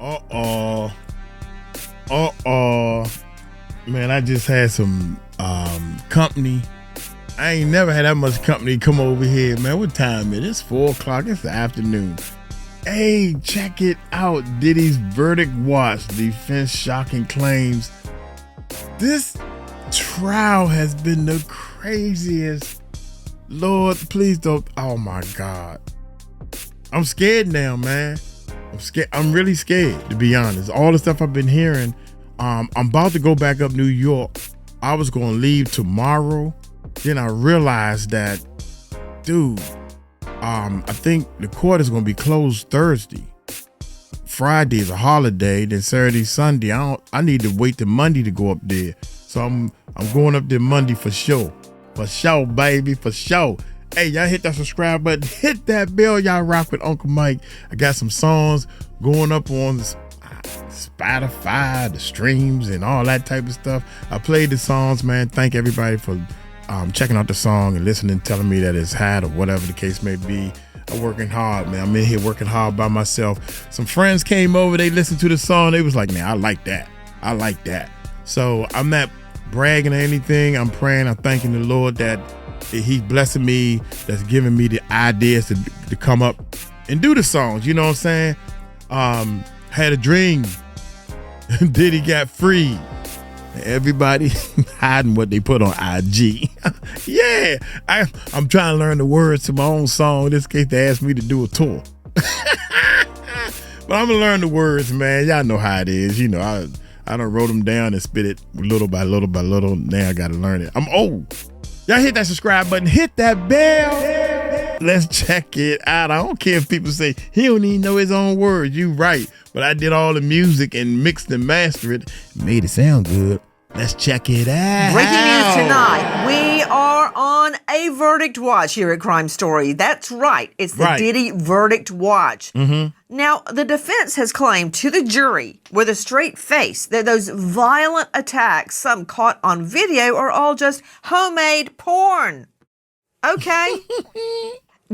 Uh-oh. Man, I just had some company. I ain't never had that much company come over here, man. What time is it? It's 4 o'clock. It's the afternoon. Hey, check it out. Diddy's verdict watch. Defense shocking claims. This trial has been the craziest. Lord, please don't. Oh, my God. I'm scared now, man. I'm scared. I'm really scared, to be honest. All the stuff I've been hearing. I'm about to go back up New York. I was going to leave tomorrow. Then I realized that, dude, I think the court is going to be closed Thursday. Friday is a holiday. Then Saturday, Sunday. I need to wait till Monday to go up there. So I'm going up there Monday for sure. For sure, baby, for sure. Hey, y'all hit that subscribe button. Hit that bell. Y'all rock with Uncle Mike. I got some songs going up on the Spotify, the streams, and all that type of stuff. I played the songs, man. Thank everybody for checking out the song and listening, telling me that it's hot or whatever the case may be. I'm working hard, man. I'm in here working hard by myself. Some friends came over. They listened to the song. They was like, man, I like that. I like that. So I'm not bragging or anything. I'm praying. I'm thanking the Lord that He's blessing me, that's giving me the ideas to come up and do the songs. You know what I'm saying? Had a dream. Diddy got free. Everybody hiding what they put on IG. Yeah, I'm trying to learn the words to my own song in this case they asked me to do a tour. But I'm gonna learn the words, man. Y'all know how it is. You know, I done wrote them down and spit it little by little by little. Now I gotta learn it. I'm old. Y'all hit that subscribe button, hit that bell. Let's check it out. I don't care if people say he don't even know his own words. You right. But I did all the music and mixed and mastered it. Made it sound good. Let's check it out. Breaking news tonight. We are on a verdict watch here at Crime Story. That's right. It's the Diddy verdict watch. Mm-hmm. Now, the defense has claimed to the jury with a straight face that those violent attacks, some caught on video, are all just homemade porn. Okay?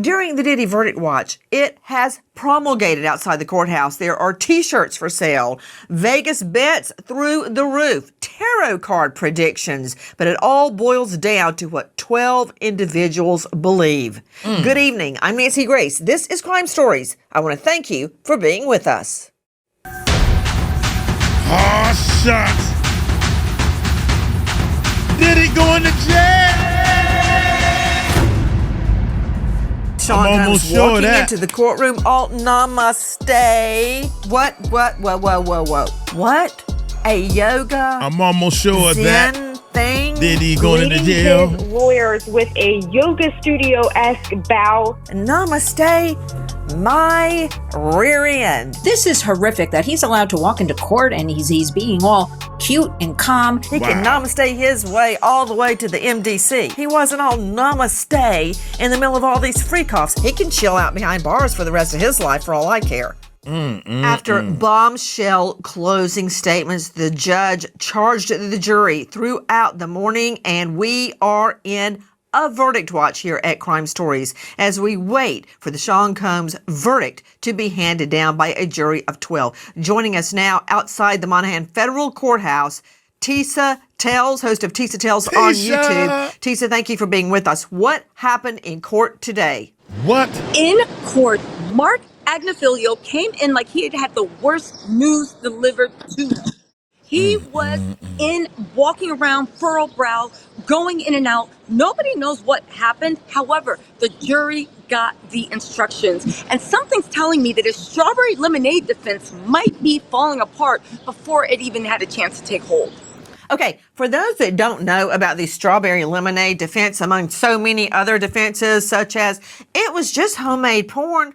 During the Diddy verdict watch, it has promulgated outside the courthouse. There are T-shirts for sale, Vegas bets through the roof, tarot card predictions, but it all boils down to what 12 individuals believe. Good evening. I'm Nancy Grace. This is Crime Stories. I want to thank you for being with us. Oh, shucks. Diddy going to jail? Sean comes walking into the courtroom. Oh, namaste. What? What? A yoga? I'm almost sure of that. Thing? Diddy going to jail? His lawyers with a yoga studio-esque bow. Namaste. My rear end. This is horrific that he's allowed to walk into court and he's being all cute and calm. He can namaste his way all the way to the MDC. He wasn't all namaste in the middle of all these freakoffs. He can chill out behind bars for the rest of his life for all I care. After bombshell closing statements, the judge charged the jury throughout the morning, and we are in a verdict watch here at Crime Stories as we wait for the Sean Combs verdict to be handed down by a jury of 12. Joining us now outside the Monahan Federal Courthouse, Tisa Tells, host of Tisa Tells on YouTube. Tisa, thank you for being with us. What happened in court today? What? In court, Mark Agnifilio came in like he had the worst news delivered to him. He was walking around, furrow brow, going in and out. Nobody knows what happened. However, the jury got the instructions. And something's telling me that his strawberry lemonade defense might be falling apart before it even had a chance to take hold. Okay, for those that don't know about the strawberry lemonade defense among so many other defenses, such as it was just homemade porn.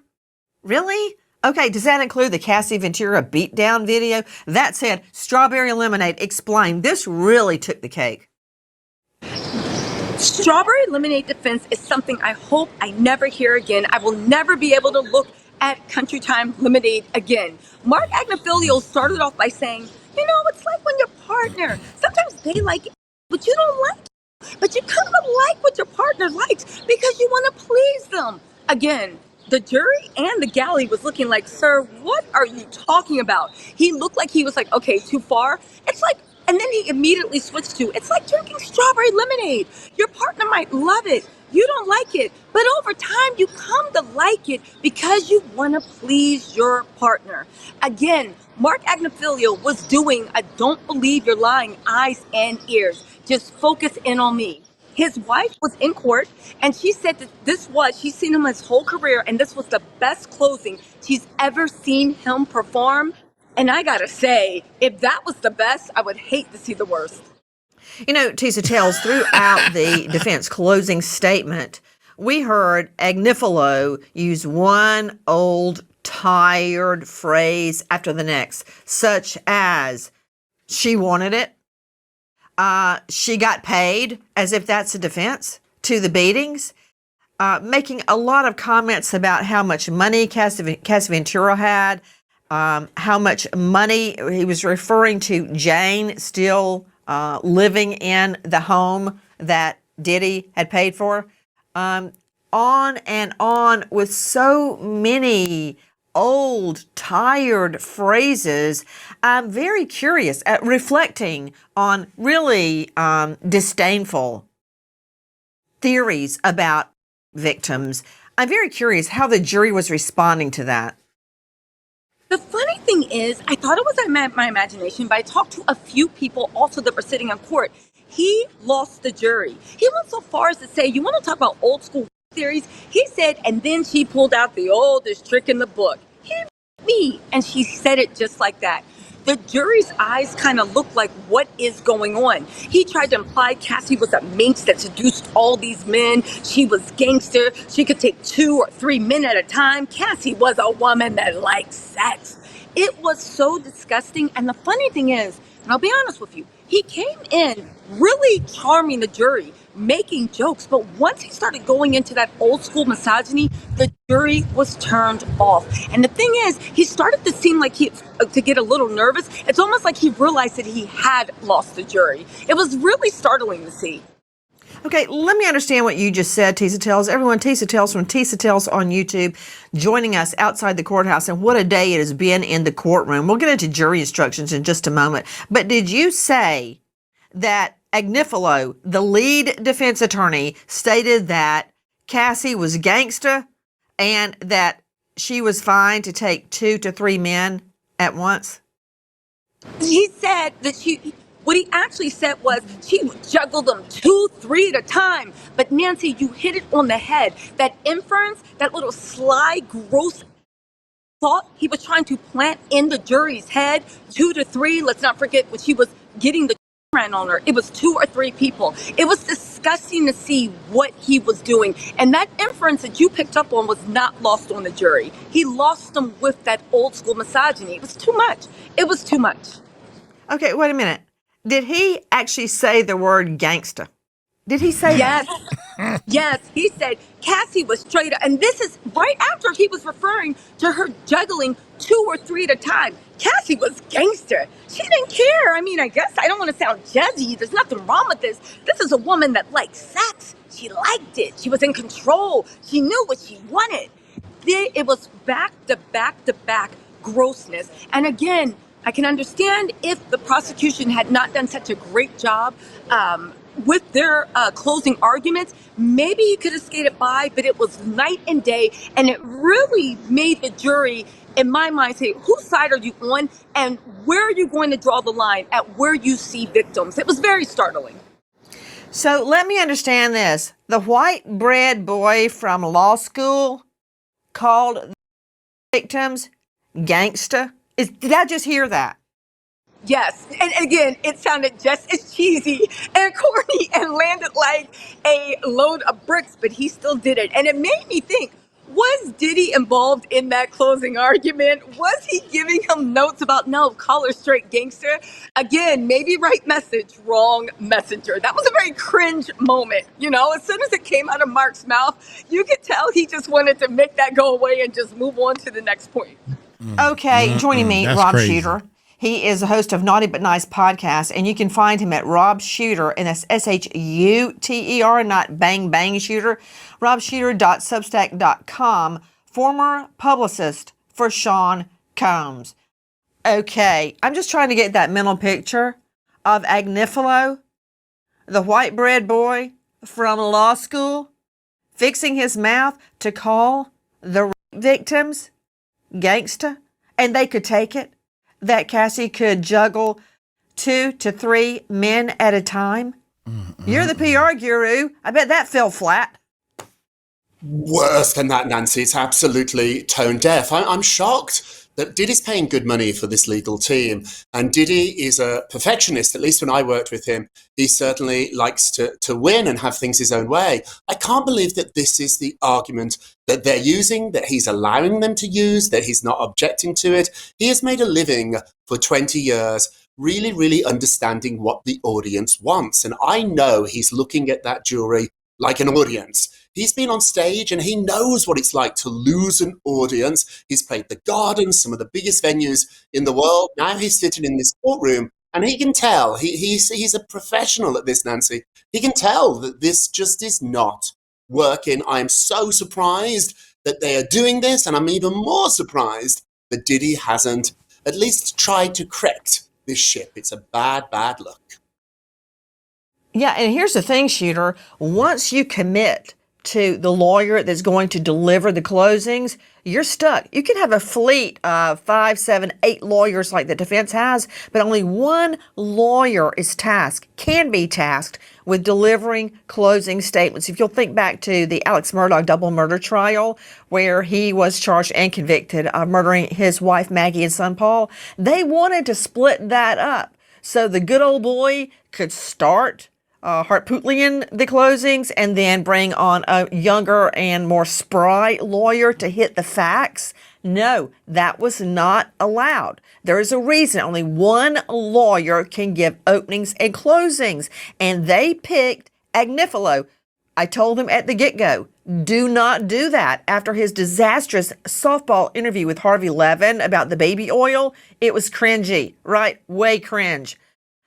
Really? Okay, does that include the Cassie Ventura beatdown video? That said, strawberry lemonade explained this really took the cake. Strawberry lemonade defense is something I hope I never hear again. I will never be able to look at Country Time Lemonade again. Mark Agnifilio started off by saying, you know, it's like when your partner, sometimes they like it, but you don't like it. But you kind of like what your partner likes because you want to please them. Again, The jury and the galley was looking like, sir, what are you talking about? He looked like he was like, okay, too far. It's like, and then he immediately switched to, it's like drinking strawberry lemonade. Your partner might love it. You don't like it. But over time, you come to like it because you want to please your partner. Again, Mark Agnifilio was doing a don't believe you're lying eyes and ears. Just focus in on me. His wife was in court, and she said that she's seen him his whole career, and this was the best closing she's ever seen him perform. And I gotta say, if that was the best, I would hate to see the worst. You know, Tisa tells throughout the defense closing statement, we heard Agnifilo use one old tired phrase after the next, such as, she wanted it. She got paid, as if that's a defense to the beatings, making a lot of comments about how much money Cassie Ventura had, how much money he was referring to Jane still living in the home that Diddy had paid for. On and on with so many old, tired phrases. I'm very curious at reflecting on really disdainful theories about victims. I'm very curious how the jury was responding to that. The funny thing is, I thought it was my imagination, but I talked to a few people also that were sitting on court. He lost the jury. He went so far as to say, you want to talk about old school theories? He said, and then she pulled out the oldest trick in the book. He me. And she said it just like that. The jury's eyes kind of looked like, what is going on? He tried to imply Cassie was a minx that seduced all these men. She was gangster. She could take 2 or 3 men at a time. Cassie was a woman that liked sex. It was so disgusting. And the funny thing is, and I'll be honest with you, he came in really charming the jury, making jokes. But once he started going into that old school misogyny, the jury was turned off. And the thing is, he started to seem like to get a little nervous. It's almost like he realized that he had lost the jury. It was really startling to see. Okay, let me understand what you just said, Tisa Tells. Everyone, Tisa Tells from Tisa Tells on YouTube, joining us outside the courthouse. And what a day it has been in the courtroom. We'll get into jury instructions in just a moment. But did you say that Agnifilo, the lead defense attorney, stated that Cassie was gangster and that she was fine to take 2 to 3 men at once? He said that what he actually said was she would juggle them 2, 3 at a time. But Nancy, you hit it on the head. That inference, that little sly, gross thought he was trying to plant in the jury's head, 2 to 3. Let's not forget when she was getting the ran on her. It was 2 or 3 people. It was disgusting to see what he was doing. And that inference that you picked up on was not lost on the jury. He lost them with that old school misogyny. It was too much. It was too much. Okay, wait a minute. Did he actually say the word gangster? Did he say yes. that? Yes, he said Cassie was straight up. And this is right after he was referring to her juggling 2 or 3 at a time. Cassie was gangster. She didn't care. I mean, I guess I don't want to sound judgy. There's nothing wrong with this. This is a woman that liked sex. She liked it. She was in control. She knew what she wanted. It was back to back to back grossness. And again, I can understand if the prosecution had not done such a great job with their closing arguments, maybe he could have skated by, but it was night and day, and it really made the jury, in my mind, say, whose side are you on, and where are you going to draw the line at where you see victims? It was very startling. So let me understand this. The white bread boy from law school called victims gangster. Did I just hear that? Yes. And again, it sounded just as cheesy and corny and landed like a load of bricks, but he still did it. And it made me think, was Diddy involved in that closing argument? Was he giving him notes about, no, call her straight gangster? Again, maybe right message, wrong messenger. That was a very cringe moment. You know, as soon as it came out of Mark's mouth, you could tell he just wanted to make that go away and just move on to the next point. Okay, joining me, That's Rob crazy. Shooter. He is a host of Naughty But Nice podcast, and you can find him at Rob Shooter, and that's SHUTER, not Bang Bang Shooter. RobShooter.substack.com former publicist for Sean Combs. Okay, I'm just trying to get that mental picture of Agnifilo, the white bread boy from law school, fixing his mouth to call the victims gangsta, and they could take it, that Cassie could juggle 2 to 3 men at a time. You're the PR guru. I bet that fell flat. Worse than that, Nancy. It's absolutely tone deaf. I'm shocked that Diddy's paying good money for this legal team. And Diddy is a perfectionist. At least when I worked with him, he certainly likes to win and have things his own way. I can't believe that this is the argument that they're using, that he's allowing them to use, that he's not objecting to it. He has made a living for 20 years really, really understanding what the audience wants. And I know he's looking at that jury like an audience. He's been on stage and he knows what it's like to lose an audience. He's played the Garden, some of the biggest venues in the world. Now he's sitting in this courtroom and he can tell, he's a professional at this, Nancy. He can tell that this just is not working. I'm so surprised that they are doing this, and I'm even more surprised that Diddy hasn't at least tried to correct this ship. It's a bad, bad look. Yeah, and here's the thing, Shooter. Once you commit to the lawyer that's going to deliver the closings, you're stuck. You can have a fleet of 5, 7, 8 lawyers like the defense has, but only one lawyer can be tasked with delivering closing statements. If you'll think back to the Alex Murdaugh double murder trial, where he was charged and convicted of murdering his wife Maggie and son Paul, they wanted to split that up so the good old boy could start Harpootlian the closings and then bring on a younger and more spry lawyer to hit the facts. No, that was not allowed. There is a reason only one lawyer can give openings and closings, and they picked Agnifilo. I told him at the get-go, do not do that. After his disastrous softball interview with Harvey Levin about the baby oil, it was cringy, right? Way cringe.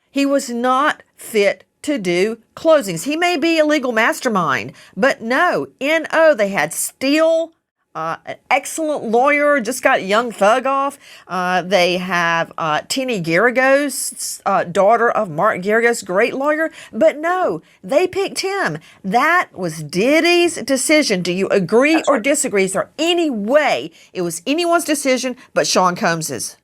He was not fit to do closings. He may be a legal mastermind, but no, they had Steele, an excellent lawyer, just got Young Thug off. They have Tini Garagos, daughter of Mark Garagos, great lawyer, but no, they picked him. That was Diddy's decision. Do you agree or disagree? Is there any way it was anyone's decision but Sean Combs's?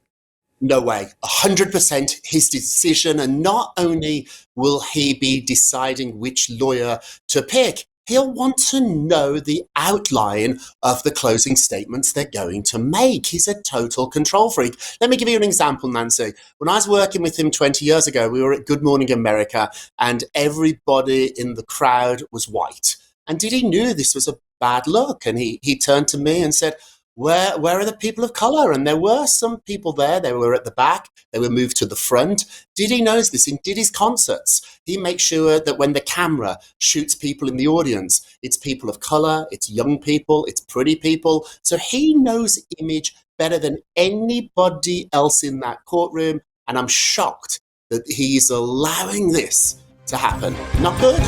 No way. 100% his decision. And not only will he be deciding which lawyer to pick, he'll want to know the outline of the closing statements they're going to make. He's a total control freak. Let me give you an example, Nancy. When I was working with him 20 years ago, we were at Good Morning America and everybody in the crowd was white. And Diddy knew this was a bad look. And he turned to me and said, where are the people of color? And there were some people there. They were at the back. They were moved to the front. Diddy knows this. In Diddy's concerts, he makes sure that when the camera shoots people in the audience, it's people of color, it's young people, it's pretty people. So he knows image better than anybody else in that courtroom. And I'm shocked that he's allowing this to happen. Not good.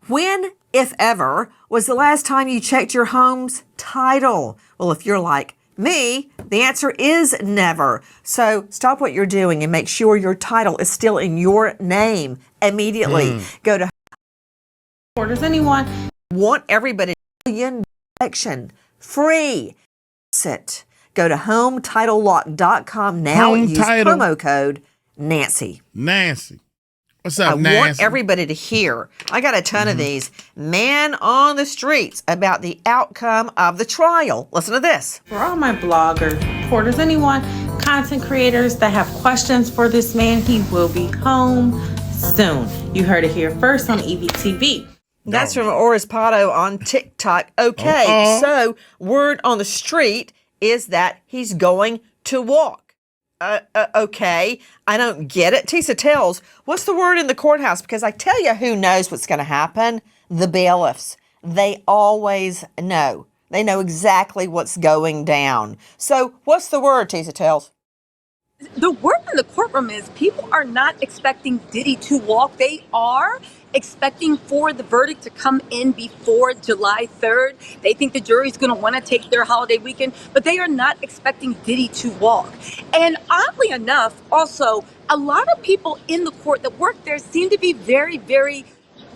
When, if ever, was the last time you checked your home's title? Well, if you're like me, the answer is never. So stop what you're doing and make sure your title is still in your name immediately. Go to Does anyone want everybody to election free? Sit. Go to HomeTitleLock.com now and use promo code Nancy. What's up, I Nancy? want everybody to hear. I got a ton of these. Man on the streets about the outcome of the trial. Listen to this. For all my bloggers, reporters, anyone, content creators that have questions for this man, he will be home soon. You heard it here first on EVTV. That's from Oris Pato on TikTok. Okay, so word on the street is that he's going to walk. Okay, I don't get it. Tisa tells, what's the word in the courthouse? Because I tell you who knows what's going to happen. The bailiffs. They always know. They know exactly what's going down. So what's the word, Tisa tells? the word in the courtroom is people are not expecting Diddy to walk. They are expecting for the verdict to come in before July 3rd. They think the jury's going to want to take their holiday weekend, but they are not expecting Diddy to walk. And oddly enough, also, a lot of people in the court that work there seem to be very, very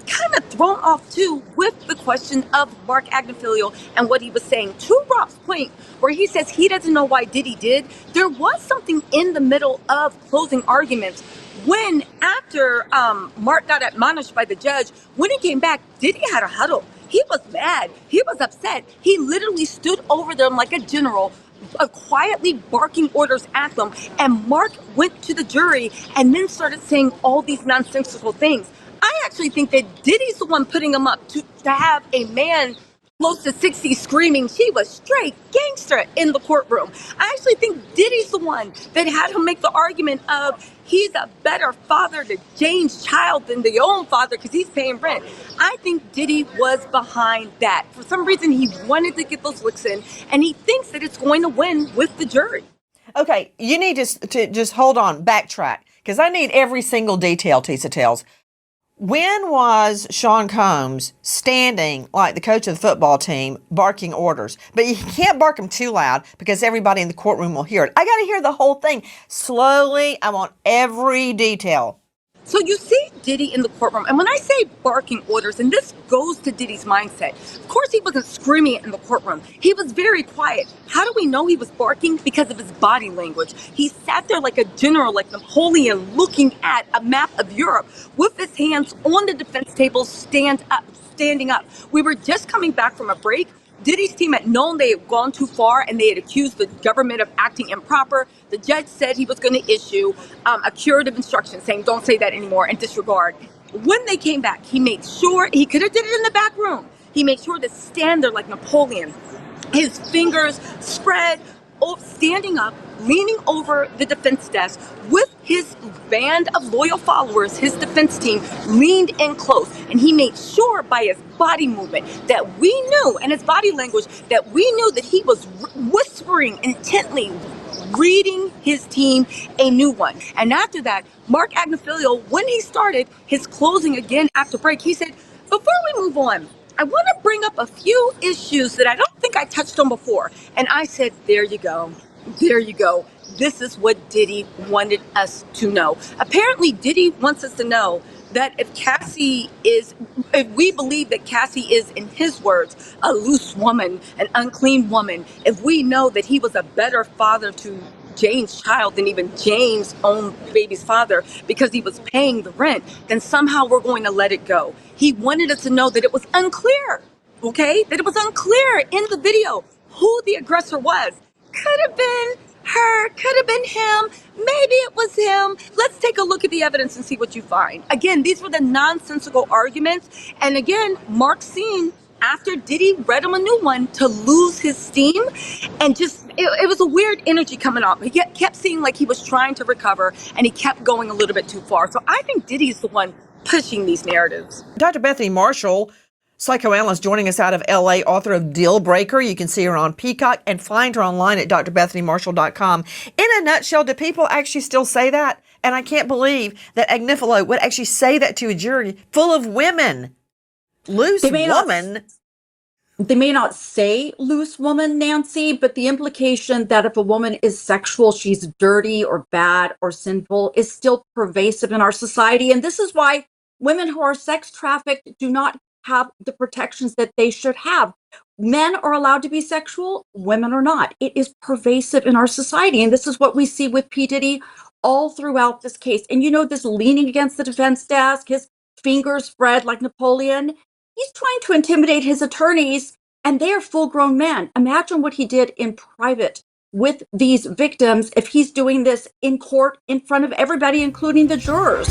kind of thrown off too with the question of Mark Agnifilio and what he was saying. To Rob's point, where he says he doesn't know why Diddy did, there was something in the middle of closing arguments when after Mark got admonished by the judge, when he came back, Diddy had a huddle. He was mad. He was upset. He literally stood over them like a general, quietly barking orders at them. And Mark went to the jury and then started saying all these nonsensical things. I actually think that Diddy's the one putting him up to have a man close to 60 screaming, she was straight gangster in the courtroom. I actually think Diddy's the one that had him make the argument of he's a better father to Jane's child than the own father because he's paying rent. I think Diddy was behind that. For some reason, he wanted to get those licks in, and he thinks that it's going to win with the jury. Okay, you need to just hold on, backtrack, because I need every single detail, Tisa tells. When was Sean Combs standing like the coach of the football team barking orders? But you can't bark them too loud because everybody in the courtroom will hear it. I got to hear the whole thing. Slowly, I want every detail. So you see Diddy in the courtroom, and when I say barking orders, and this goes to Diddy's mindset, of course he wasn't screaming it in the courtroom. He was very quiet. How do we know he was barking? Because of his body language. He sat there like a general, like Napoleon, looking at a map of Europe with his hands on the defense table, standing up. We were just coming back from a break. Diddy's team had known they had gone too far and they had accused the government of acting improper. The judge said he was going to issue a curative instruction saying don't say that anymore and disregard. When they came back, he made sure, he could have did it in the back room. He made sure to stand there like Napoleon. His fingers spread, standing up, leaning over the defense desk with his band of loyal followers, his defense team leaned in close, and he made sure by his body movement that we knew, and his body language, that we knew that he was whispering intently, reading his team a new one. And after that, Mark Agnifilio, when he started his closing again after break, he said, before we move on, I want to bring up a few issues that I don't think I touched on before. And I said, there you go. There you go. This is what Diddy wanted us to know. Apparently, Diddy wants us to know that if we believe that Cassie is, in his words, a loose woman, an unclean woman, if we know that he was a better father to Jane's child than even Jane's own baby's father because he was paying the rent, then somehow we're going to let it go. He wanted us to know that it was unclear, okay? That it was unclear in the video who the aggressor was. Could have been her, could have been him, maybe it was him. Let's take a look at the evidence and see what you find. Again, these were the nonsensical arguments. And again, Mark seen after Diddy read him a new one to lose his steam, and just, it was a weird energy coming off. He kept seeing like he was trying to recover, and he kept going a little bit too far. So I think Diddy's the one pushing these narratives. Dr. Bethany Marshall, psychoanalyst joining us out of LA, author of Deal Breaker. You can see her on Peacock and find her online at drbethanymarshall.com. In a nutshell, do people actually still say that? And I can't believe that Agnifilo would actually say that to a jury full of women. Loose woman. They may not say loose woman, Nancy, but the implication that if a woman is sexual, she's dirty or bad or sinful is still pervasive in our society. And this is why women who are sex trafficked do not have the protections that they should have. Men are allowed to be sexual, women are not. It is pervasive in our society. And this is what we see with P. Diddy all throughout this case. And you know, this leaning against the defense desk, his fingers spread like Napoleon. He's trying to intimidate his attorneys, and they are full-grown men. Imagine what he did in private with these victims if he's doing this in court in front of everybody, including the jurors.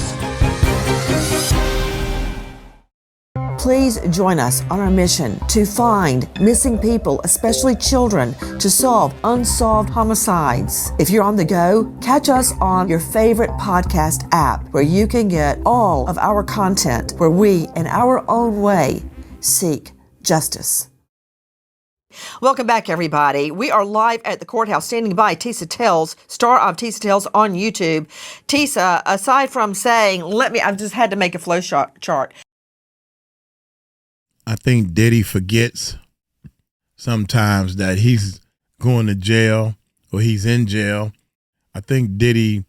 Please join us on our mission to find missing people, especially children, to solve unsolved homicides. If you're on the go, catch us on your favorite podcast app where you can get all of our content where we, in our own way, seek justice. Welcome back, everybody. We are live at the courthouse, standing by Tisa Tells, star of Tisa Tells on YouTube. Tisa, aside from saying, I've just had to make a flow chart. I think Diddy forgets sometimes that he's going to jail or he's in jail. I think Diddy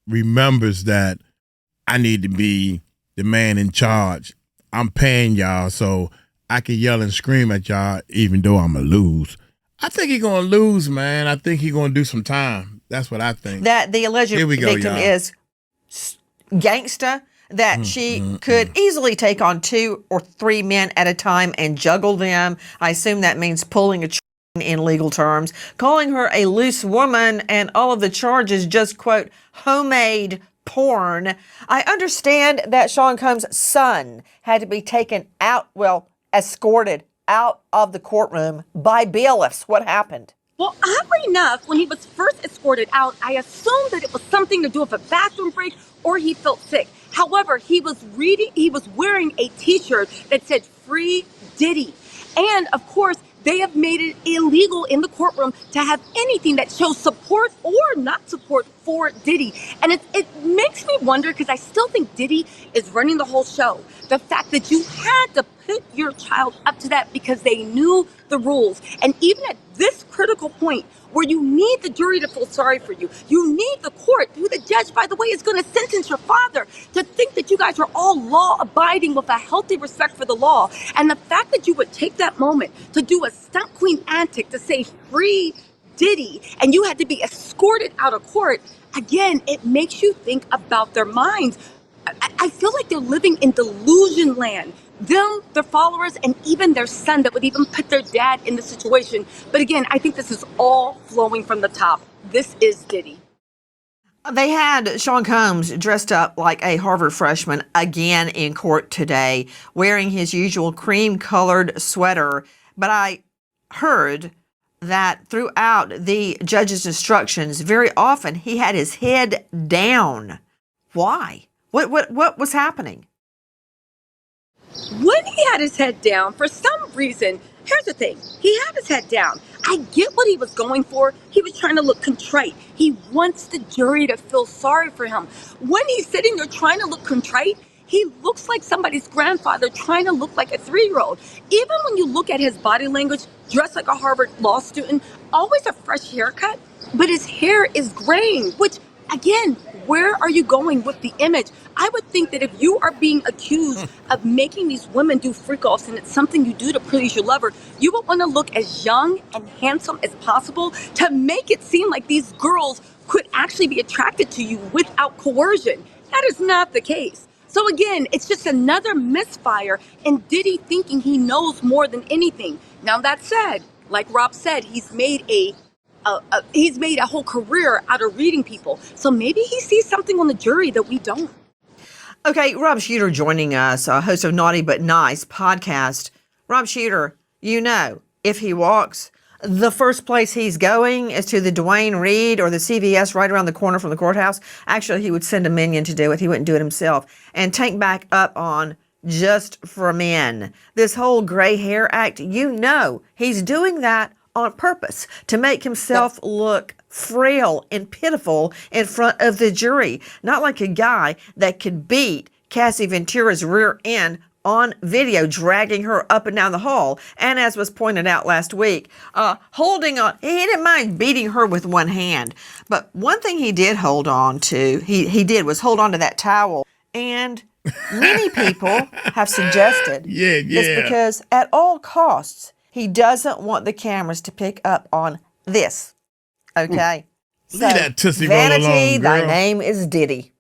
remembers that I need to be the man in charge. I'm paying y'all, so I can yell and scream at y'all even though I'm going to lose. I think he's going to lose, man. I think he's going to do some time. That's what I think. That the alleged victim y'all. is Gangster, that she could easily take on 2 or 3 men at a time and juggle them. I assume that means pulling a in legal terms, calling her a loose woman, and all of the charges just, quote, homemade porn. I understand that Sean Combs' son had to be taken out, escorted out of the courtroom by bailiffs. What happened? Well, oddly enough, when he was first escorted out, I assumed that it was something to do with a bathroom break or he felt sick. However, he was wearing a t-shirt that said "Free Diddy." And of course, they have made it illegal in the courtroom to have anything that shows support or not support for Diddy. And it makes me wonder, because I still think Diddy is running the whole show. The fact that you had to put your child up to that because they knew the rules. And even at this critical point where you need the jury to feel sorry for you, you need the court, who the judge, by the way, is going to sentence your father, to think that you guys are all law-abiding with a healthy respect for the law. And the fact that you would take that moment to do a stunt queen antic to say "Free Diddy," and you had to be escorted out of court, again, it makes you think about their minds. I feel like they're living in delusion land. Them, their followers, and even their son that would even put their dad in the situation. But again, I think this is all flowing from the top. This is Diddy. They had Sean Combs dressed up like a Harvard freshman again in court today, wearing his usual cream-colored sweater. But I heard that throughout the judge's instructions, very often he had his head down. Why? What was happening? When he had his head down, for some reason, here's the thing. He had his head down. I get what he was going for. He was trying to look contrite. He wants the jury to feel sorry for him. When he's sitting there trying to look contrite, he looks like somebody's grandfather trying to look like a 3-year-old. Even when you look at his body language, dressed like a Harvard law student, always a fresh haircut, but his hair is graying, which, again, where are you going with the image? I would think that if you are being accused of making these women do freak-offs and it's something you do to please your lover, you would want to look as young and handsome as possible to make it seem like these girls could actually be attracted to you without coercion. That is not the case. So again, it's just another misfire and Diddy thinking he knows more than anything. Now that said, like Rob said, he's made a whole career out of reading people. So maybe he sees something on the jury that we don't. Okay, Rob Shooter joining us, host of Naughty But Nice podcast. Rob Shooter, if he walks, the first place he's going is to the Duane Reade or the CVS right around the corner from the courthouse. Actually, he would send a minion to do it. He wouldn't do it himself. And tank back up on Just for Men. This whole gray hair act, he's doing that on purpose to make himself look frail and pitiful in front of the jury. Not like a guy that could beat Cassie Ventura's rear end on video, dragging her up and down the hall. And as was pointed out last week, holding on, he didn't mind beating her with one hand. But one thing he did hold on to, was hold on to that towel. And many people have suggested it's because at all costs, he doesn't want the cameras to pick up on this. Okay? Leave that Tootsie Roll Vanity, alone, girl. thy name is Diddy.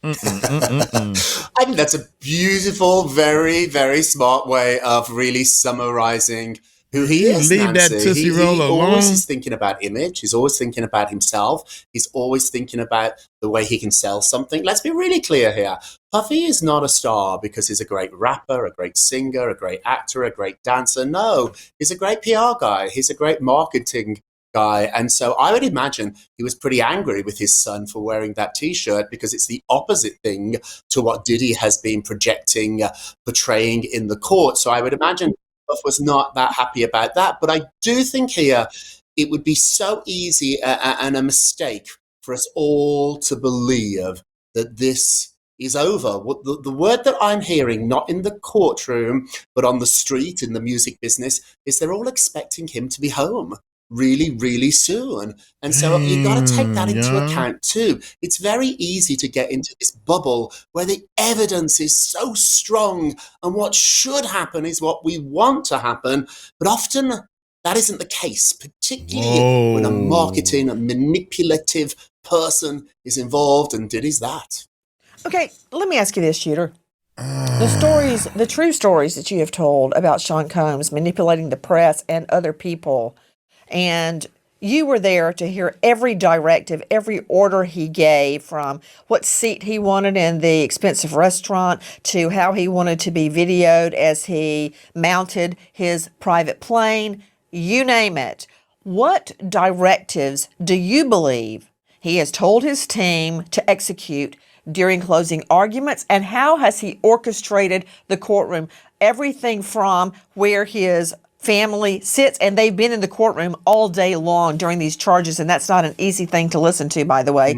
I think that's a beautiful, very, very smart way of really summarizing who he is. Leave Nancy. that Tootsie Roll he alone. always is thinking about image. He's always thinking about himself. He's always thinking about the way he can sell something. Let's be really clear here. Puffy is not a star because he's a great rapper, a great singer, a great actor, a great dancer. No, he's a great PR guy. He's a great marketing guy. And so I would imagine he was pretty angry with his son for wearing that T-shirt because it's the opposite thing to what Diddy has been projecting, portraying in the court. So I would imagine was not that happy about that. But I do think here it would be so easy and a mistake for us all to believe that this is over. The word that I'm hearing, not in the courtroom, but on the street, in the music business, is they're all expecting him to be home really, really soon. And so you've got to take that into account too. It's very easy to get into this bubble where the evidence is so strong and what should happen is what we want to happen. But often that isn't the case, particularly when a marketing, a manipulative person is involved, and Diddy's that. Okay, let me ask you this, Shooter. The true stories that you have told about Sean Combs manipulating the press and other people, and you were there to hear every directive, every order he gave, from what seat he wanted in the expensive restaurant to how he wanted to be videoed as he mounted his private plane, you name it. What directives do you believe he has told his team to execute during closing arguments, and how has he orchestrated the courtroom? Everything from where his family sits, and they've been in the courtroom all day long during these charges, and that's not an easy thing to listen to, by the way.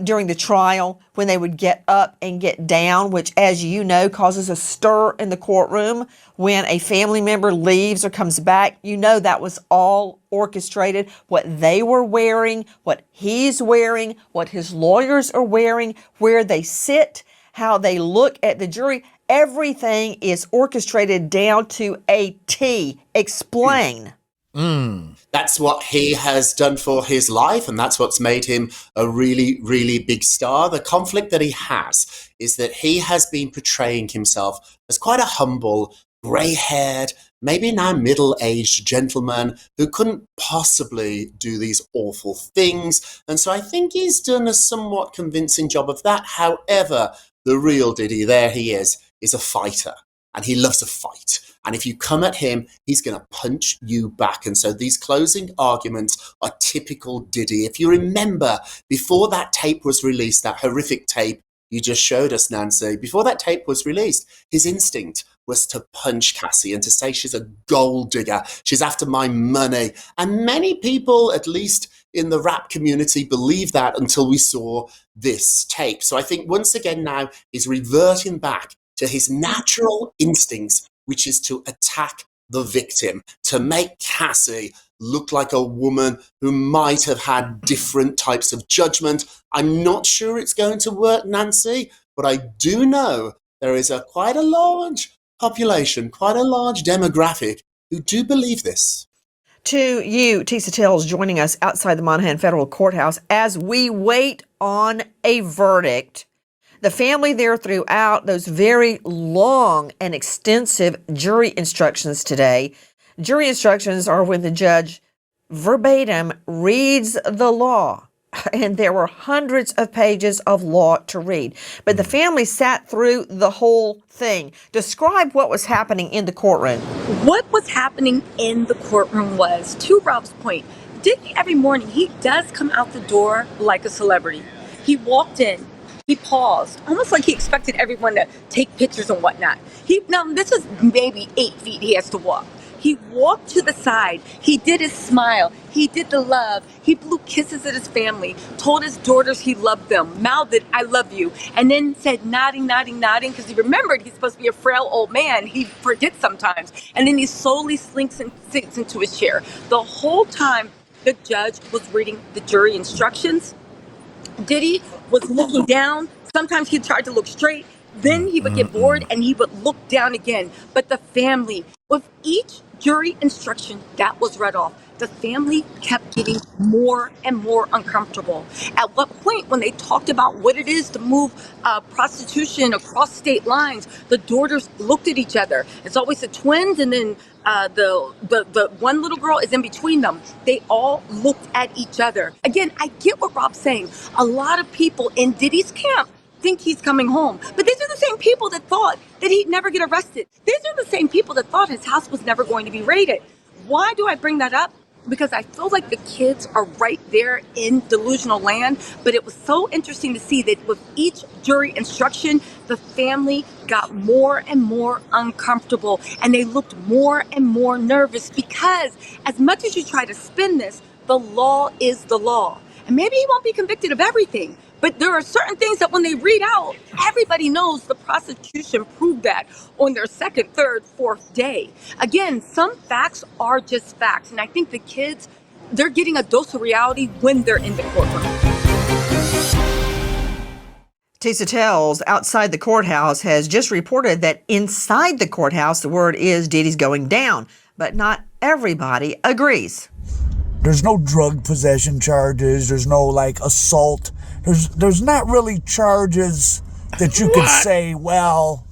During the trial, when they would get up and get down, which, as you know, causes a stir in the courtroom when a family member leaves or comes back. You know that was all orchestrated. What they were wearing, what he's wearing, what his lawyers are wearing, where they sit, how they look at the jury. Everything is orchestrated down to a T. Explain. That's what he has done for his life, and that's what's made him a really, really big star. The conflict that he has is that he has been portraying himself as quite a humble, grey-haired, maybe now middle-aged gentleman who couldn't possibly do these awful things. And so I think he's done a somewhat convincing job of that. However, the real Diddy, there he is a fighter, and he loves a fight. And if you come at him, he's going to punch you back. And so these closing arguments are typical Diddy. If you remember, before that tape was released, that horrific tape you just showed us, Nancy, before that tape was released, his instinct was to punch Cassie and to say she's a gold digger. She's after my money. And many people, at least in the rap community, believe that until we saw this tape. So I think once again now he's reverting back to his natural instincts, which is to attack the victim, to make Cassie look like a woman who might have had different types of judgment. I'm not sure it's going to work, Nancy, but I do know there is quite a large population, quite a large demographic who do believe this. To you, Tisa Tells, joining us outside the Monahan Federal Courthouse as we wait on a verdict. The family there threw out those very long and extensive jury instructions today. Jury instructions are when the judge verbatim reads the law, and there were hundreds of pages of law to read. But the family sat through the whole thing. Describe what was happening in the courtroom. What was happening in the courtroom was, to Rob's point, Diddy every morning, he does come out the door like a celebrity. He walked in. He paused, almost like he expected everyone to take pictures and whatnot. Now, this is maybe 8 feet he has to walk. He walked to the side. He did his smile. He did the love. He blew kisses at his family, told his daughters he loved them, mouthed, "I love you," and then said nodding, because he remembered he's supposed to be a frail old man. He forgets sometimes. And then he slowly sinks into his chair. The whole time the judge was reading the jury instructions, Diddy was looking down. Sometimes he tried to look straight. Then he would get bored and he would look down again. But the family, with each jury instruction that was read off, the family kept getting more and more uncomfortable. At what point, when they talked about what it is to move prostitution across state lines, the daughters looked at each other. It's always the twins, and then the one little girl is in between them. They all looked at each other. Again, I get what Rob's saying. A lot of people in Diddy's camp think he's coming home. But these are the same people that thought that he'd never get arrested. These are the same people that thought his house was never going to be raided. Why do I bring that up? because I feel like the kids are right there in delusional land. But it was so interesting to see that with each jury instruction, the family got more and more uncomfortable and they looked more and more nervous because as much as you try to spin this, the law is the law. And maybe he won't be convicted of everything, but there are certain things that when they read out, everybody knows the prosecution proved that on their second, third, fourth day. Again, some facts are just facts. And I think the kids, they're getting a dose of reality when they're in the courtroom. Tisa Tells outside the courthouse has just reported that inside the courthouse, the word is Diddy's going down, but not everybody agrees. There's no drug possession charges. There's no like assault. There's not really charges that you could say, well,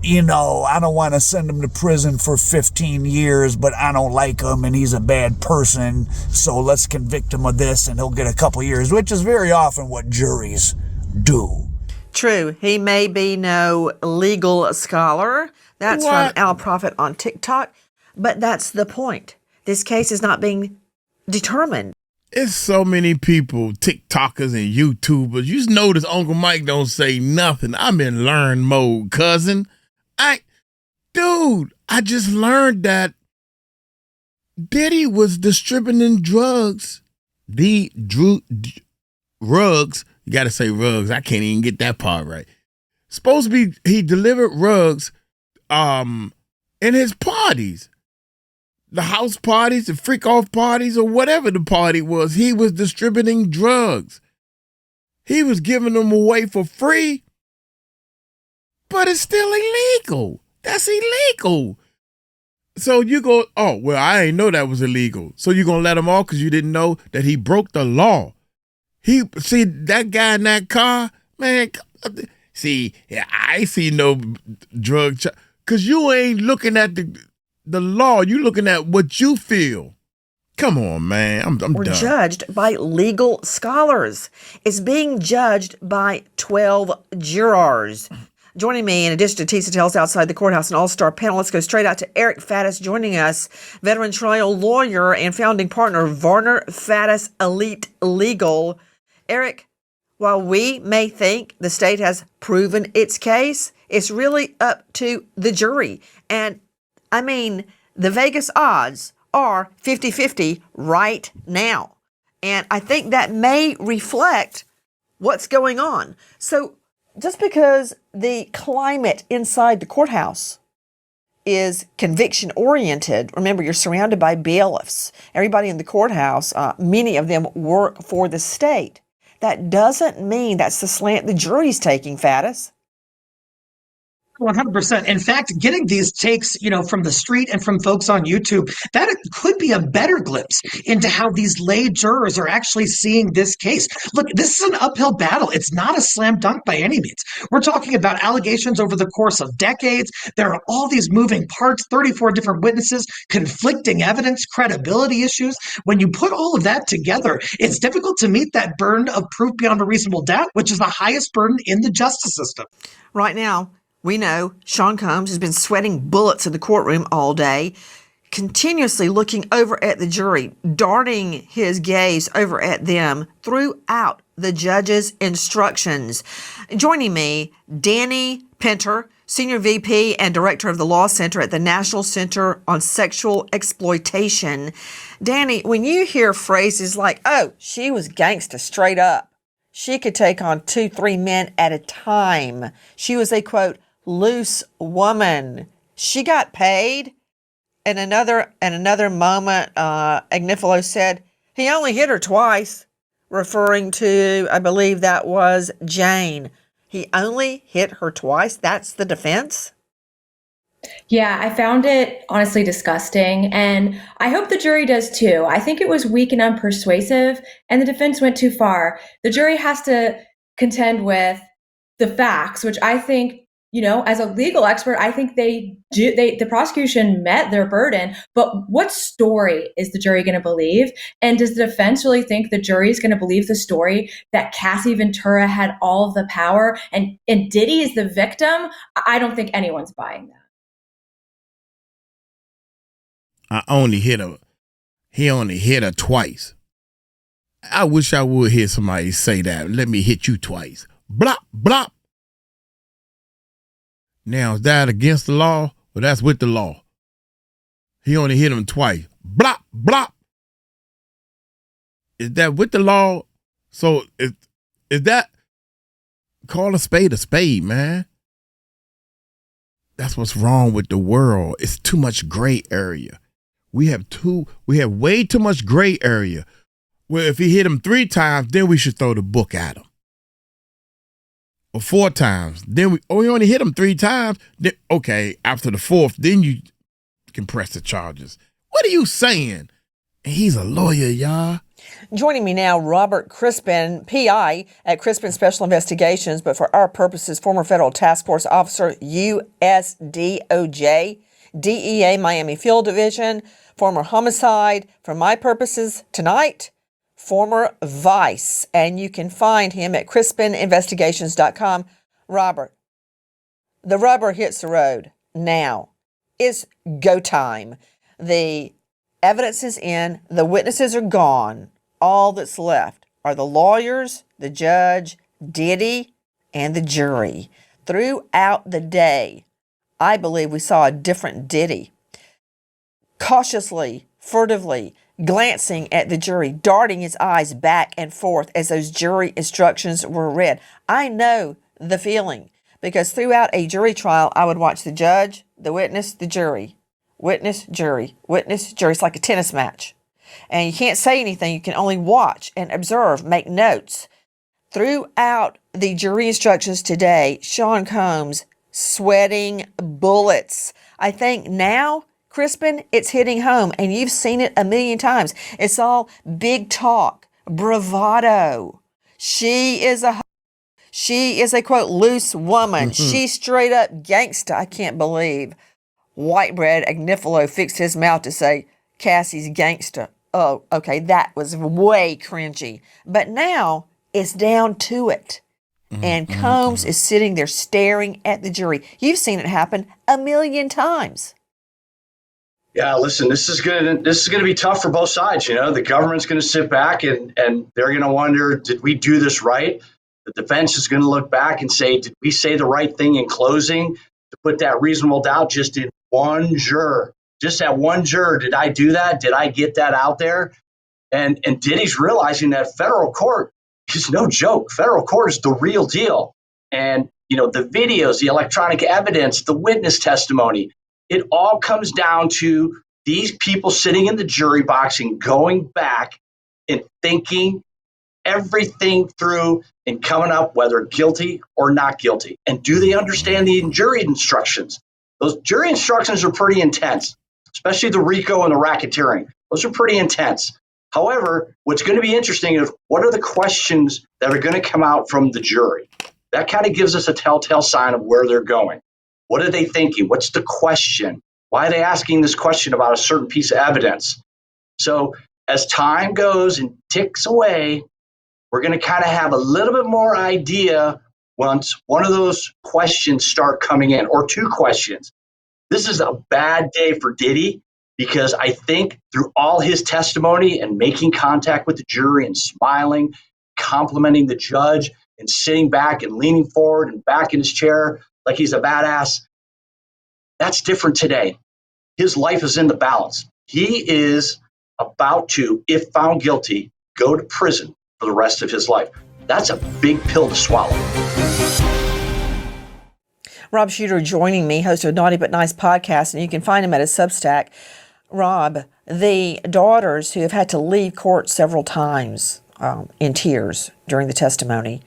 you know, I don't want to send him to prison for 15 years, but I don't like him and he's a bad person. So let's convict him of this and he'll get a couple years, which is very often what juries do. True. He may be no legal scholar. That's from Al Prophet on TikTok. But that's the point. This case is not being determined. It's so many people, TikTokers and YouTubers. You just notice Uncle Mike don't say nothing. I'm in learn mode, cousin. I just learned that Diddy was distributing drugs. Rugs. You got to say rugs. I can't even get that part right. Supposed to be, he delivered rugs in his parties. The house parties, the freak-off parties, or whatever the party was, he was distributing drugs. He was giving them away for free, but it's still illegal. That's illegal. So you go, oh, well, I ain't know that was illegal. So you're going to let him off because you didn't know that he broke the law. See, that guy in that car, man, see, I see no drug because you ain't looking at the law, you looking at what you feel. Come on, man. I'm We're done. judged by legal scholars. It's being judged by 12 jurors. Joining me, in addition to Tisa Tells outside the courthouse, an all-star panel, let's go straight out to Eric Faddis joining us, veteran trial lawyer and founding partner of Varner Faddis Elite Legal. Eric, while we may think the state has proven its case, it's really up to the jury. And I mean, the Vegas odds are 50-50 right now. And I think that may reflect what's going on. So just because the climate inside the courthouse is conviction oriented, remember, you're surrounded by bailiffs. Everybody in the courthouse, many of them work for the state. That doesn't mean that's the slant the jury's taking, Faddis. 100%. In fact, getting these takes, from the street and from folks on YouTube, that could be a better glimpse into how these lay jurors are actually seeing this case. Look, this is an uphill battle. It's not a slam dunk by any means. We're talking about allegations over the course of decades. There are all these moving parts, 34 different witnesses, conflicting evidence, credibility issues. When you put all of that together, it's difficult to meet that burden of proof beyond a reasonable doubt, which is the highest burden in the justice system. Right now, we know Sean Combs has been sweating bullets in the courtroom all day, continuously looking over at the jury, darting his gaze over at them throughout the judge's instructions. Joining me, Danny Pinter, Senior VP and Director of the Law Center at the National Center on Sexual Exploitation. Danny, when you hear phrases like, oh, she was gangsta straight up, she could take on 2-3 men at a time, she was a, quote, loose woman, she got paid. And another moment, Agnifilo said, he only hit her twice, referring to, I believe that was Jane. He only hit her twice? That's the defense? Yeah, I found it honestly disgusting, and I hope the jury does too. I think it was weak and unpersuasive, and the defense went too far. The jury has to contend with the facts, which I think, as a legal expert, I think the prosecution met their burden, but what story is the jury going to believe? And does the defense really think the jury is going to believe the story that Cassie Ventura had all of the power and Diddy is the victim? I don't think anyone's buying that. I only hit her. He only hit her twice. I wish I would hear somebody say that. Let me hit you twice. Blop, blop. Now, is that against the law? Well, that's with the law. He only hit him twice. Blop, blop. Is that with the law? So is that, call a spade, man. That's what's wrong with the world. It's too much gray area. We have way too much gray area. Well, if he hit him 3 times, then we should throw the book at him. Or 4 times. Then we only hit him 3 times. Then, okay, after the 4th, then you can press the charges. What are you saying? And he's a lawyer, y'all. Joining me now, Robert Crispin, PI at Crispin Special Investigations, but for our purposes, former Federal Task Force Officer, USDOJ, DEA Miami Field Division, former homicide, for my purposes tonight, former Vice. And you can find him at CrispinInvestigations.com. Robert, the rubber hits the road now. It's go time. The evidence is in. The witnesses are gone. All that's left are the lawyers, the judge, Diddy, and the jury. Throughout the day, I believe we saw a different Diddy. Cautiously, furtively, glancing at the jury, darting his eyes back and forth as those jury instructions were read. I know the feeling because throughout a jury trial, I would watch the judge, the witness, the jury. Witness, jury, witness, jury. It's like a tennis match. And you can't say anything. You can only watch and observe, make notes. Throughout the jury instructions today, Sean Combs sweating bullets. I think now, Crispin, it's hitting home, and you've seen it a million times. It's all big talk, bravado. She is a quote loose woman. Mm-hmm. She's straight up gangsta. I can't believe Whitebread Agnifilo fixed his mouth to say Cassie's gangster. Oh, okay, that was way cringy. But now it's down to it. And Combs is sitting there staring at the jury. You've seen it happen a million times. Yeah, listen, this is gonna be tough for both sides. You know, the government's gonna sit back and they're gonna wonder, did we do this right? The defense is gonna look back and say, did we say the right thing in closing to put that reasonable doubt just in one juror? Just that one juror, did I do that? Did I get that out there? And Diddy's realizing that federal court is no joke. Federal court is the real deal. And, you know, the videos, the electronic evidence, the witness testimony, it all comes down to these people sitting in the jury box and going back and thinking everything through and coming up whether guilty or not guilty. And do they understand the jury instructions? Those jury instructions are pretty intense, especially the RICO and the racketeering. Those are pretty intense. However, what's going to be interesting is what are the questions that are going to come out from the jury? That kind of gives us a telltale sign of where they're going. What are they thinking? What's the question? Why are they asking this question about a certain piece of evidence? So as time goes and ticks away, we're going to kind of have a little bit more idea once one of those questions start coming in, or 2 questions. This is a bad day for Diddy because I think through all his testimony and making contact with the jury and smiling, complimenting the judge and sitting back and leaning forward and back in his chair like he's a badass, that's different today. His life is in the balance. He is about to, if found guilty, go to prison for the rest of his life. That's a big pill to swallow. Rob Shooter joining me, host of Naughty But Nice podcast, and you can find him at his Substack. Rob, the daughters who have had to leave court several times in tears during the testimony,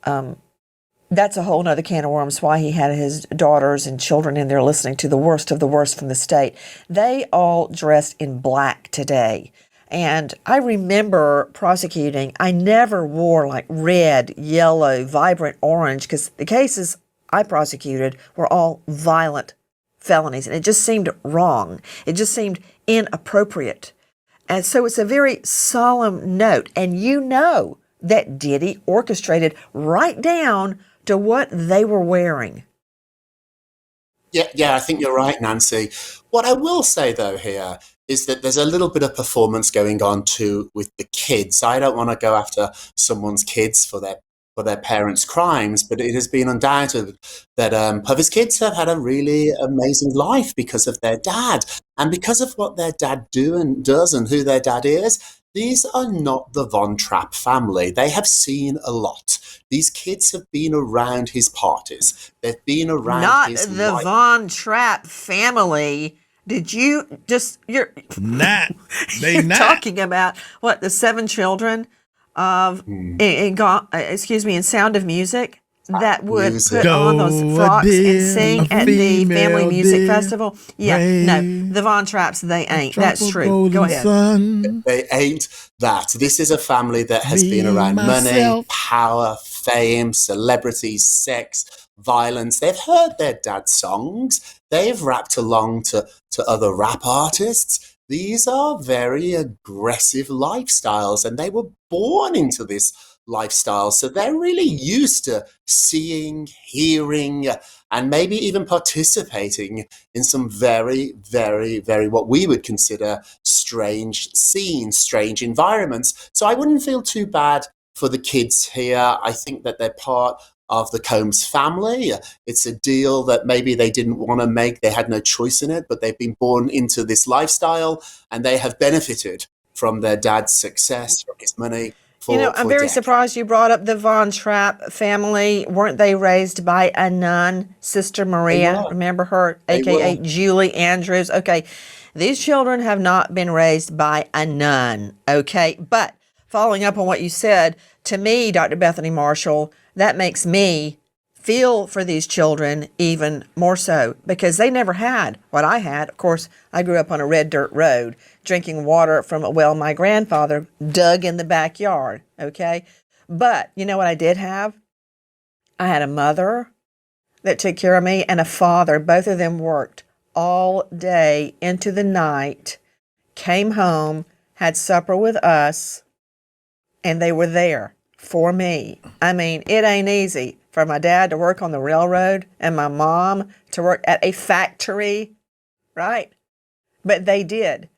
that's a whole nother can of worms, why he had his daughters and children in there listening to the worst of the worst from the state. They all dressed in black today. And I remember prosecuting, I never wore like red, yellow, vibrant orange, because the cases I prosecuted were all violent felonies, and it just seemed wrong. It just seemed inappropriate. And so it's a very solemn note. And you know that Diddy orchestrated right down to what they were wearing. Yeah, I think you're right, Nancy. What I will say, though, here is that there's a little bit of performance going on too with the kids. I don't want to go after someone's kids for their parents' crimes, but it has been undoubted that Puffy's kids have had a really amazing life because of their dad, and because of what their dad does and who their dad is. These are not the Von Trapp family. They have seen a lot. These kids have been around his parties. They've been around Not his the life. Von Trapp family. Did you just, you're talking about what, the 7 children of, in Sound of Music that would put on those frocks and sing at the Family Music Festival? Yeah, no, the Von Trapps, they ain't. That's true. Go ahead. They ain't that. This is a family that has been around money, power, fame, celebrity, sex, violence. They've heard their dad's songs. They've rapped along to other rap artists. These are very aggressive lifestyles, and they were born into this lifestyle. So they're really used to seeing, hearing, and maybe even participating in some very, very, very what we would consider strange scenes, strange environments. So I wouldn't feel too bad for the kids here. I think that they're part of the Combs family. It's a deal that maybe they didn't want to make. They had no choice in it, but they've been born into this lifestyle, and they have benefited from their dad's success, from his money. I'm very surprised you brought up the Von Trapp family. Weren't they raised by a nun, Sister Maria? Remember her, a.k.a. Julie Andrews? Okay, these children have not been raised by a nun, okay? But following up on what you said, to me, Dr. Bethany Marshall, that makes me feel for these children even more so, because they never had what I had. Of course, I grew up on a red dirt road, drinking water from a well my grandfather dug in the backyard, okay? But you know what I did have? I had a mother that took care of me and a father. Both of them worked all day into the night, came home, had supper with us, and they were there for me. I mean, it ain't easy for my dad to work on the railroad and my mom to work at a factory, right? But they did.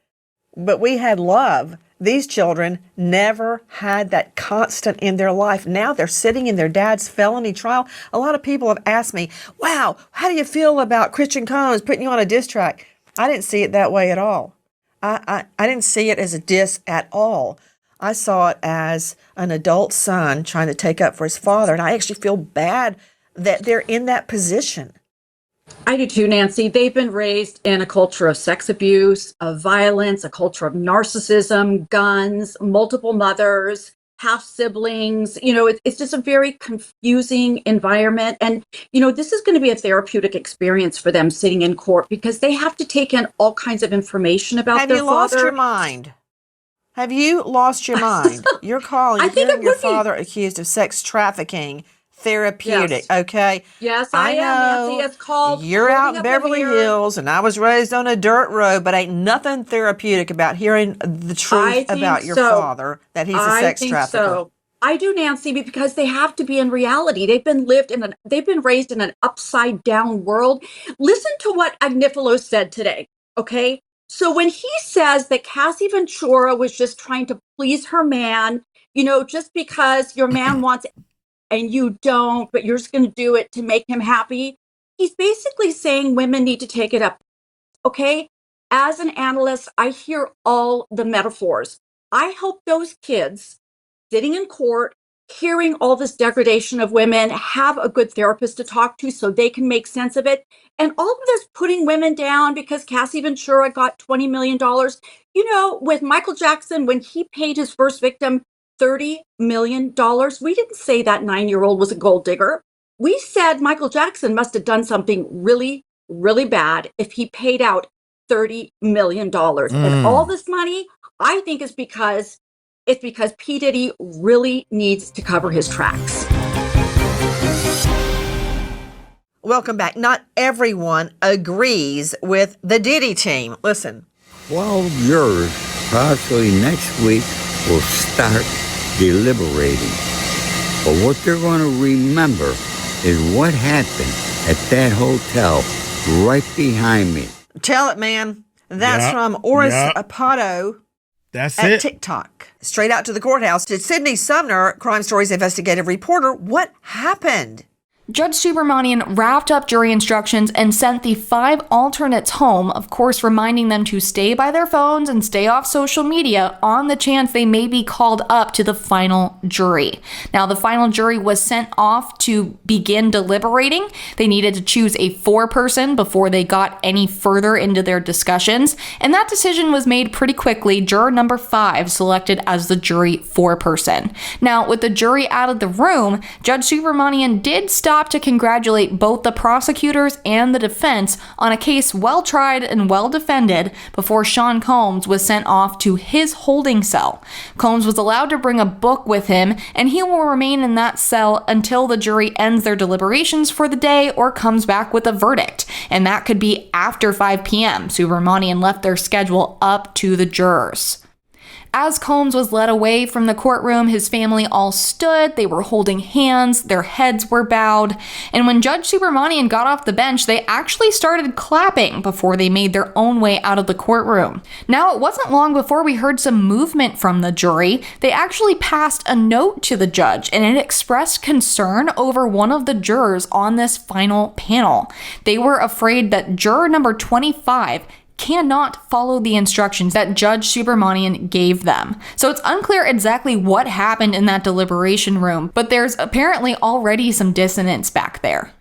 But we had love. These children never had that constant in their life. Now they're sitting in their dad's felony trial. A lot of people have asked me, wow, how do you feel about Christian Combs putting you on a diss track? I didn't see it that way at all. I didn't see it as a diss at all. I saw it as an adult son trying to take up for his father, and I actually feel bad that they're in that position. I do too, Nancy. They've been raised in a culture of sex abuse, of violence, a culture of narcissism, guns, multiple mothers, half siblings. It's just a very confusing environment. And, this is going to be a therapeutic experience for them sitting in court, because they have to take in all kinds of information about their father. Have you lost your mind? Have you lost your mind? You're calling your father accused of sex trafficking therapeutic, yes. Okay? Yes, I am, Nancy. It's called You're out in Beverly Hills, and I was raised on a dirt road, but ain't nothing therapeutic about hearing the truth about your father, that he's a sex trafficker. So. I do, Nancy, because they have to be in reality. They've been raised in an upside down world. Listen to what Agnifilo said today, okay? So when he says that Cassie Ventura was just trying to please her man, just because your man wants it and you don't, but you're just going to do it to make him happy, he's basically saying women need to take it up, okay? As an analyst, I hear all the metaphors. I hope those kids sitting in court, hearing all this degradation of women, have a good therapist to talk to so they can make sense of it. And all of this putting women down because Cassie Ventura got $20 million. With Michael Jackson, when he paid his first victim $30 million, we didn't say that 9-year-old was a gold digger. We said Michael Jackson must have done something really, really bad if he paid out $30 million. And all this money, I think, is because P. Diddy really needs to cover his tracks. Welcome back. Not everyone agrees with the Diddy team. Listen. 12 jurors, possibly next week, will start deliberating. But what they're going to remember is what happened at that hotel right behind me. Tell it, man. That's from Oris Apato. That's at it. TikTok. Straight out to the courthouse to Sydney Sumner, Crime Stories investigative reporter. What happened? Judge Subramanian wrapped up jury instructions and sent the 5 alternates home, of course reminding them to stay by their phones and stay off social media on the chance they may be called up to the final jury. Now, the final jury was sent off to begin deliberating. They needed to choose a 4-person before they got any further into their discussions, and that decision was made pretty quickly. Juror number 5 selected as the jury 4-person. Now, with the jury out of the room, Judge Subramanian did stop to congratulate both the prosecutors and the defense on a case well tried and well defended before Sean Combs was sent off to his holding cell. Combs was allowed to bring a book with him, and he will remain in that cell until the jury ends their deliberations for the day or comes back with a verdict, and that could be after 5 p.m. Subramanian left their schedule up to the jurors. As Combs was led away from the courtroom, his family all stood, they were holding hands, their heads were bowed, and when Judge Subramanian got off the bench, they actually started clapping before they made their own way out of the courtroom. Now, it wasn't long before we heard some movement from the jury. They actually passed a note to the judge, and it expressed concern over one of the jurors on this final panel. They were afraid that juror number 25 cannot follow the instructions that Judge Subramanian gave them. So it's unclear exactly what happened in that deliberation room, but there's apparently already some dissonance back there.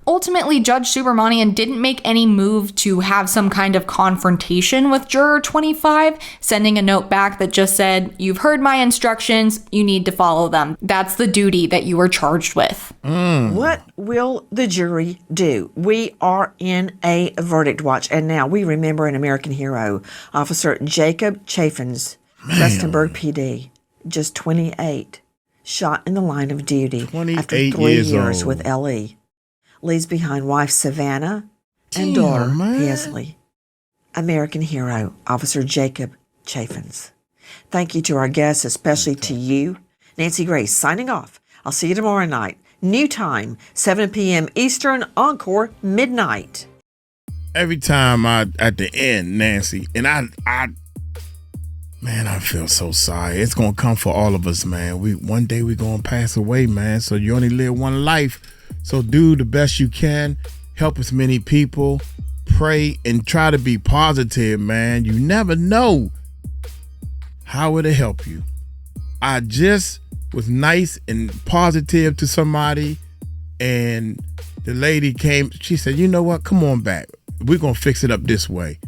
Ultimately, Judge Subramanian didn't make any move to have some kind of confrontation with Juror 25, sending a note back that just said, "You've heard my instructions, you need to follow them. That's the duty that you were charged with." What will the jury do? We are in a verdict watch, and now we remember an American hero, Officer Jacob Chaffins, Prestonburg PD, just 28, shot in the line of duty after 3 years with LE. Leaves behind wife Savannah and daughter Paisley. American hero, Officer Jacob Chaffins. Thank you to our guests, especially to you. Nancy Grace signing off. I'll see you tomorrow night. New time, 7 p.m. Eastern, Encore, midnight. Every time at the end, Nancy, and I feel so sorry. It's going to come for all of us, man. One day we're going to pass away, man. So you only live one life. So do the best you can. Help as many people. Pray and try to be positive, man. You never know how it'll help you. I just was nice and positive to somebody, and the lady came. She said, "You know what? Come on back. We're going to fix it up this way."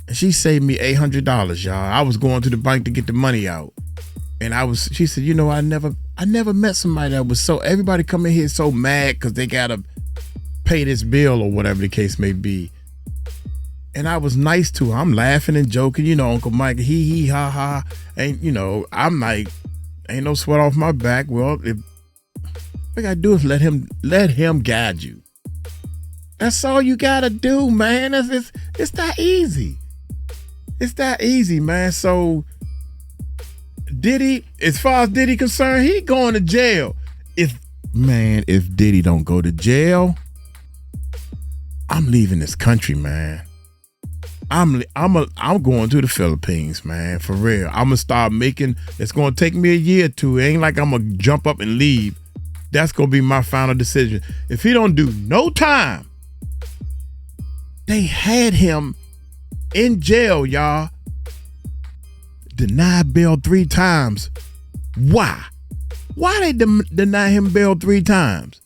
And she saved me $800, y'all. I was going to the bank to get the money out. And she said, "You know, I never met somebody that was so, everybody come in here so mad because they got to pay this bill or whatever the case may be." And I was nice to her. I'm laughing and joking, you know, Uncle Mike, hee, ha, ha. And, you know, I'm like, ain't no sweat off my back. Well, what you got to do is let him guide you. That's all you got to do, man. It's that easy. It's that easy, man. So, Diddy, as far as Diddy concerned, he going to jail. If Diddy don't go to jail, I'm leaving this country, man. I'm going to the Philippines, man, for real. I'm gonna start making. It's gonna take me a year or two. It ain't like I'm gonna jump up and leave. That's gonna be my final decision. If he don't do no time, they had him in jail, y'all. Denied bail 3 times. Why? Why they deny him bail 3 times?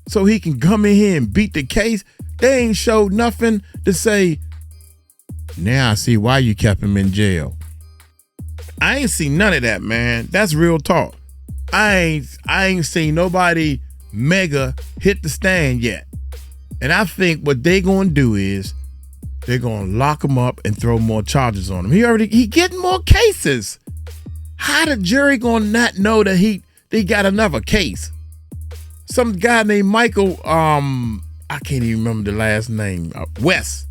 So he can come in here and beat the case? They ain't showed nothing to say, "Now I see why you kept him in jail." I ain't seen none of that, man. That's real talk. I ain't seen nobody mega hit the stand yet. And I think what they gonna do is they're gonna lock him up and throw more charges on him. He getting more cases. How the jury gonna not know that they got another case? Some guy named Michael, I can't even remember the last name. West.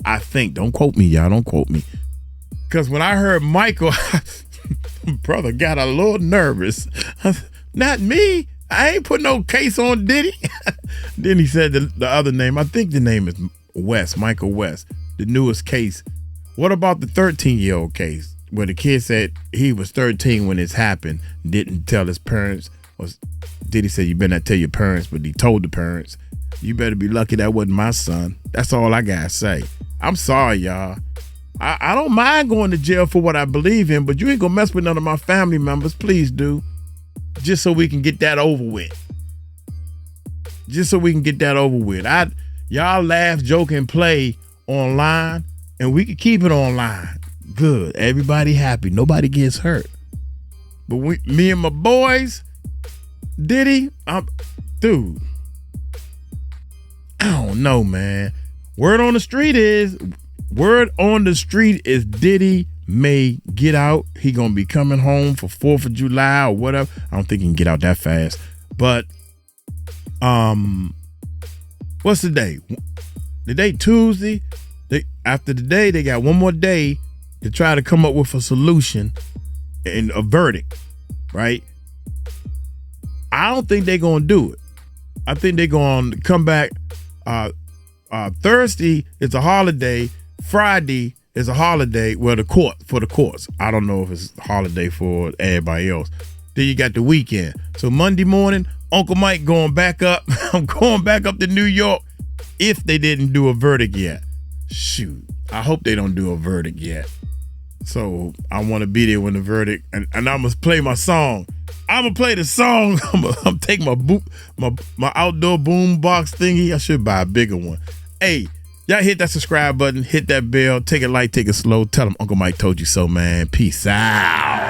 I think. Don't quote me, y'all. Don't quote me. Because when I heard Michael, brother got a little nervous. Not me. I ain't put no case on Diddy. Then he said the other name. I think the name is West, Michael West. the newest case. What about the 13-year-old case where the kid said he was 13 when this happened, didn't tell his parents? Or Diddy said, you better not tell your parents, but he told the parents. You better be lucky that wasn't my son. That's all I gotta say. I'm sorry, y'all. I don't mind going to jail for what I believe in, but you ain't gonna mess with none of my family members. Please do. Just so we can get that over with. Y'all laugh, joke, and play online, and we can keep it online. Good. Everybody happy. Nobody gets hurt. But me and my boys, Diddy, dude, I don't know, man. Word on the street is Diddy may get out. He gonna be coming home for 4th of July or whatever. I don't think he can get out that fast. But what's the day? The day Tuesday. After the day, they got one more day to try to come up with a solution and a verdict, right? I don't think they're gonna do it. I think they're gonna come back. Thursday is a holiday. Friday is a holiday. Well, for the courts. I don't know if it's a holiday for everybody else. Then you got the weekend. So Monday morning, Uncle Mike going back up. I'm going back up to New York if they didn't do a verdict yet. Shoot. I hope they don't do a verdict yet. So I want to be there when the verdict, and I must play my song. I'm gonna play the song. I'm taking my outdoor boom box thingy. I should buy a bigger one. Hey, y'all hit that subscribe button, hit that bell, take it light, take it slow. Tell them Uncle Mike told you so, man. Peace out.